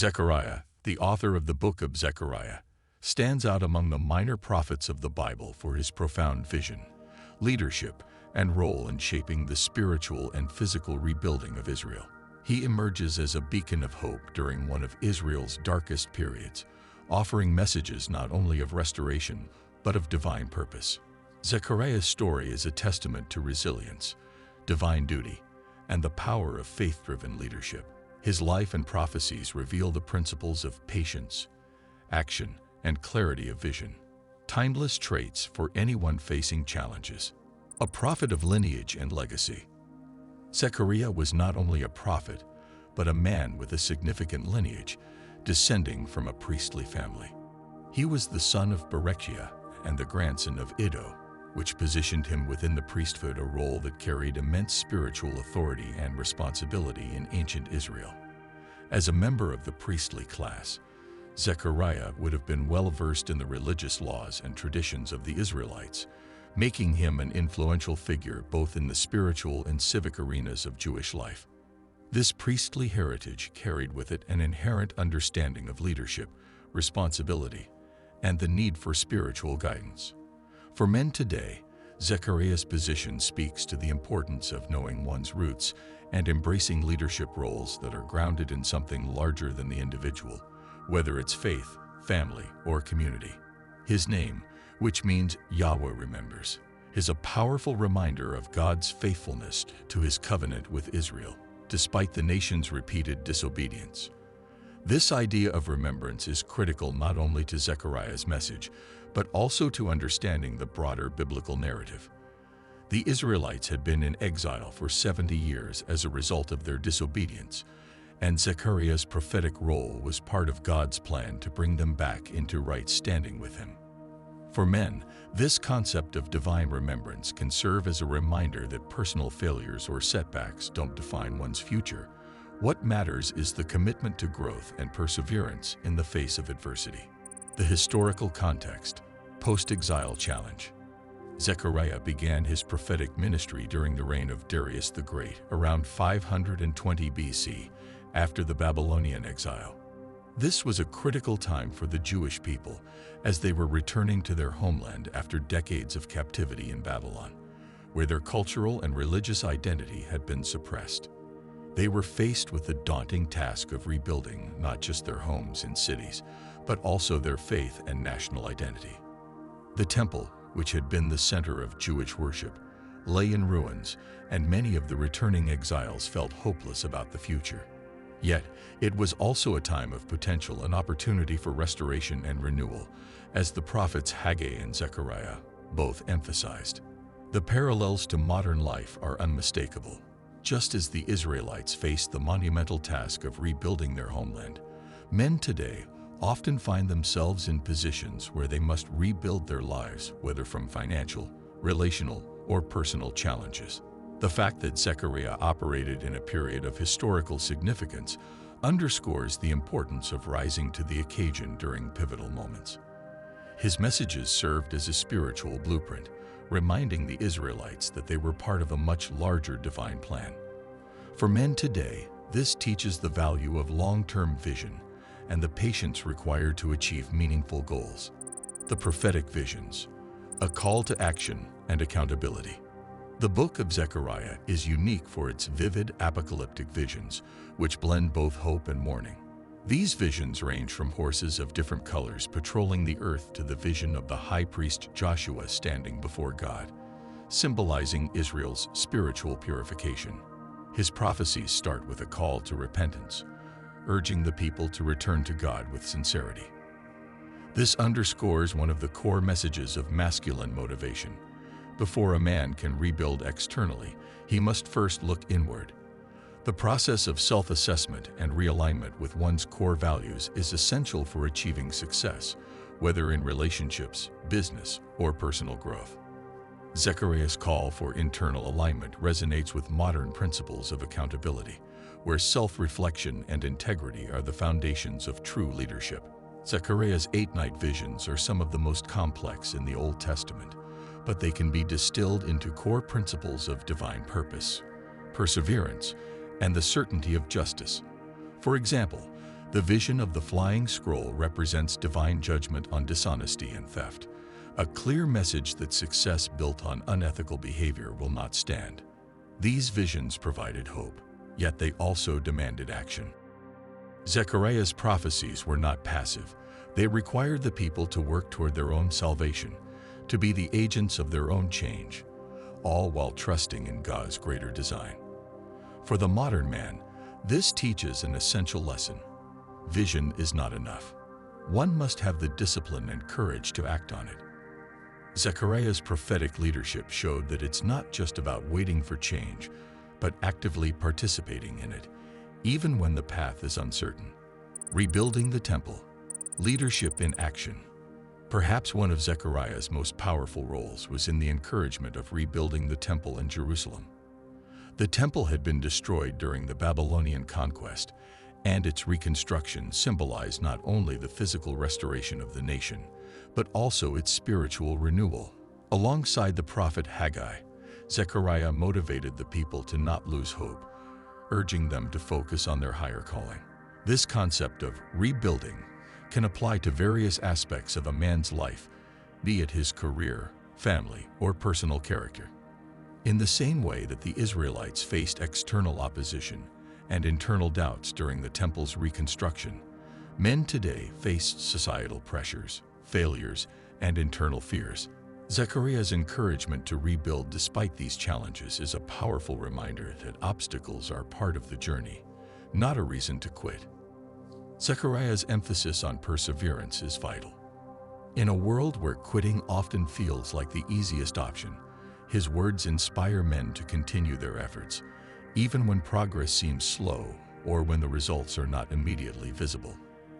Zechariah, the author of the Book of Zechariah, stands out among the minor prophets of the Bible for his profound vision, leadership, and role in shaping the spiritual and physical rebuilding of Israel. He emerges as a beacon of hope during one of Israel's darkest periods, offering messages not only of restoration, but of divine purpose. Zechariah's story is a testament to resilience, divine duty, and the power of faith-driven leadership. His life and prophecies reveal the principles of patience, action, and clarity of vision, timeless traits for anyone facing challenges. A prophet of lineage and legacy. Zechariah was not only a prophet, but a man with a significant lineage, descending from a priestly family. He was the son of Berechiah and the grandson of Iddo, which positioned him within the priesthood, a role that carried immense spiritual authority and responsibility in ancient Israel. As a member of the priestly class, Zechariah would have been well versed in the religious laws and traditions of the Israelites, making him an influential figure both in the spiritual and civic arenas of Jewish life. This priestly heritage carried with it an inherent understanding of leadership, responsibility, and the need for spiritual guidance. For men today, Zechariah's position speaks to the importance of knowing one's roots and embracing leadership roles that are grounded in something larger than the individual, whether it's faith, family, or community. His name, which means Yahweh remembers, is a powerful reminder of God's faithfulness to his covenant with Israel, despite the nation's repeated disobedience. This idea of remembrance is critical not only to Zechariah's message, but also to understanding the broader biblical narrative. The Israelites had been in exile for 70 years as a result of their disobedience, and Zechariah's prophetic role was part of God's plan to bring them back into right standing with him. For men, this concept of divine remembrance can serve as a reminder that personal failures or setbacks don't define one's future. What matters is the commitment to growth and perseverance in the face of adversity. The historical context, post-exile challenge. Zechariah began his prophetic ministry during the reign of Darius the Great, around 520 BC, after the Babylonian exile. This was a critical time for the Jewish people as they were returning to their homeland after decades of captivity in Babylon, where their cultural and religious identity had been suppressed. They were faced with the daunting task of rebuilding not just their homes and cities, but also their faith and national identity. The temple, which had been the center of Jewish worship, lay in ruins, and many of the returning exiles felt hopeless about the future. Yet, it was also a time of potential and opportunity for restoration and renewal, as the prophets Haggai and Zechariah both emphasized. The parallels to modern life are unmistakable. Just as the Israelites faced the monumental task of rebuilding their homeland, men today often find themselves in positions where they must rebuild their lives, whether from financial, relational, or personal challenges. The fact that Zechariah operated in a period of historical significance underscores the importance of rising to the occasion during pivotal moments. His messages served as a spiritual blueprint, reminding the Israelites that they were part of a much larger divine plan. For men today, this teaches the value of long-term vision and the patience required to achieve meaningful goals. The prophetic visions, a call to action and accountability. The Book of Zechariah is unique for its vivid apocalyptic visions, which blend both hope and mourning. These visions range from horses of different colors patrolling the earth to the vision of the high priest Joshua standing before God, symbolizing Israel's spiritual purification. His prophecies start with a call to repentance, urging the people to return to God with sincerity. This underscores one of the core messages of masculine motivation. Before a man can rebuild externally, he must first look inward. The process of self-assessment and realignment with one's core values is essential for achieving success, whether in relationships, business, or personal growth. Zechariah's call for internal alignment resonates with modern principles of accountability, where self-reflection and integrity are the foundations of true leadership. Zechariah's 8-night visions are some of the most complex in the Old Testament, but they can be distilled into core principles of divine purpose, perseverance, and the certainty of justice. For example, The vision of the flying scroll represents divine judgment on dishonesty and theft, a clear message that success built on unethical behavior will not stand. These visions provided hope, yet they also demanded action. Zechariah's prophecies were not passive. They required the people to work toward their own salvation, to be the agents of their own change, all while trusting in God's greater design. For the modern man, this teaches an essential lesson. Vision is not enough. One must have the discipline and courage to act on it. Zechariah's prophetic leadership showed that it's not just about waiting for change, but actively participating in it, even when the path is uncertain. Rebuilding the temple, leadership in action. Perhaps one of Zechariah's most powerful roles was in the encouragement of rebuilding the temple in Jerusalem. The temple had been destroyed during the Babylonian conquest, and its reconstruction symbolized not only the physical restoration of the nation, but also its spiritual renewal. Alongside the prophet Haggai, Zechariah motivated the people to not lose hope, urging them to focus on their higher calling. This concept of rebuilding can apply to various aspects of a man's life, be it his career, family, or personal character. In the same way that the Israelites faced external opposition and internal doubts during the temple's reconstruction, men today face societal pressures, failures, and internal fears. Zechariah's encouragement to rebuild despite these challenges is a powerful reminder that obstacles are part of the journey, not a reason to quit. Zechariah's emphasis on perseverance is vital. In a world where quitting often feels like the easiest option, his words inspire men to continue their efforts, even when progress seems slow or when the results are not immediately visible.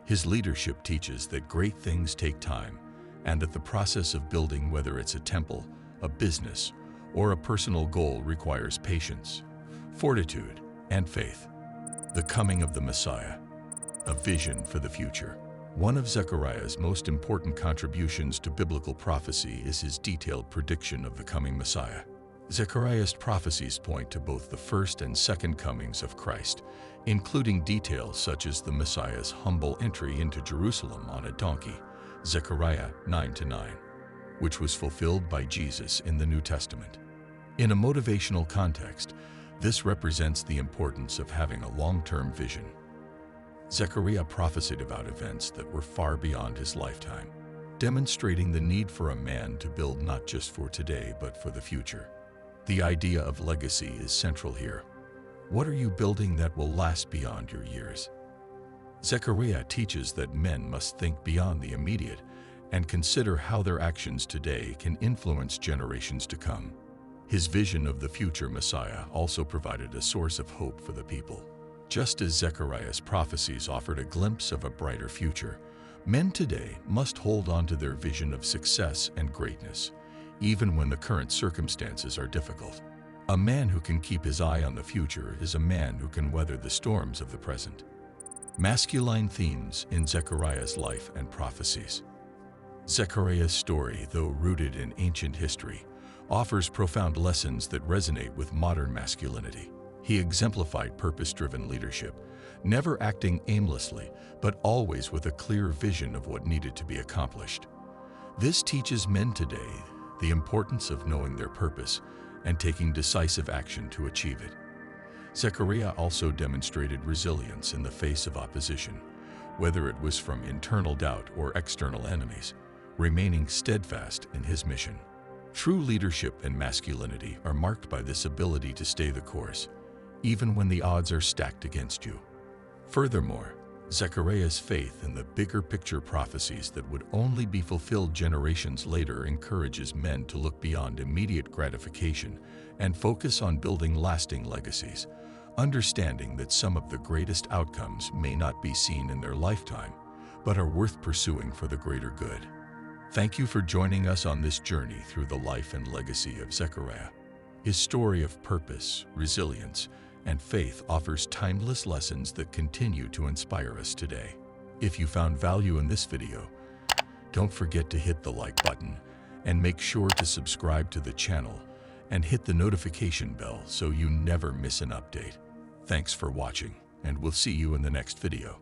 His leadership teaches that great things take time, and that the process of building, whether it's a temple, a business, or a personal goal, requires patience, fortitude, and faith. The coming of the Messiah, a vision for the future. One of Zechariah's most important contributions to biblical prophecy is his detailed prediction of the coming Messiah. Zechariah's prophecies point to both the first and second comings of Christ, including details such as the Messiah's humble entry into Jerusalem on a donkey, Zechariah 9:9, which was fulfilled by Jesus in the New Testament. In a motivational context, this represents the importance of having a long-term vision. Zechariah prophesied about events that were far beyond his lifetime, demonstrating the need for a man to build not just for today but for the future. The idea of legacy is central here. What are you building that will last beyond your years? Zechariah teaches that men must think beyond the immediate and consider how their actions today can influence generations to come. His vision of the future Messiah also provided a source of hope for the people. Just as Zechariah's prophecies offered a glimpse of a brighter future, men today must hold on to their vision of success and greatness, even when the current circumstances are difficult. A man who can keep his eye on the future is a man who can weather the storms of the present. Masculine themes in Zechariah's life and prophecies. Zechariah's story, though rooted in ancient history, offers profound lessons that resonate with modern masculinity. He exemplified purpose-driven leadership, never acting aimlessly, but always with a clear vision of what needed to be accomplished. This teaches men today the importance of knowing their purpose and taking decisive action to achieve it. Zechariah also demonstrated resilience in the face of opposition, whether it was from internal doubt or external enemies, remaining steadfast in his mission. True leadership and masculinity are marked by this ability to stay the course, even when the odds are stacked against you. Furthermore, Zechariah's faith in the bigger picture prophecies that would only be fulfilled generations later encourages men to look beyond immediate gratification and focus on building lasting legacies, understanding that some of the greatest outcomes may not be seen in their lifetime, but are worth pursuing for the greater good. Thank you for joining us on this journey through the life and legacy of Zechariah. His story of purpose, resilience, and faith offers timeless lessons that continue to inspire us today. If you found value in this video, don't forget to hit the like button and make sure to subscribe to the channel and hit the notification bell so you never miss an update. Thanks for watching, and we'll see you in the next video.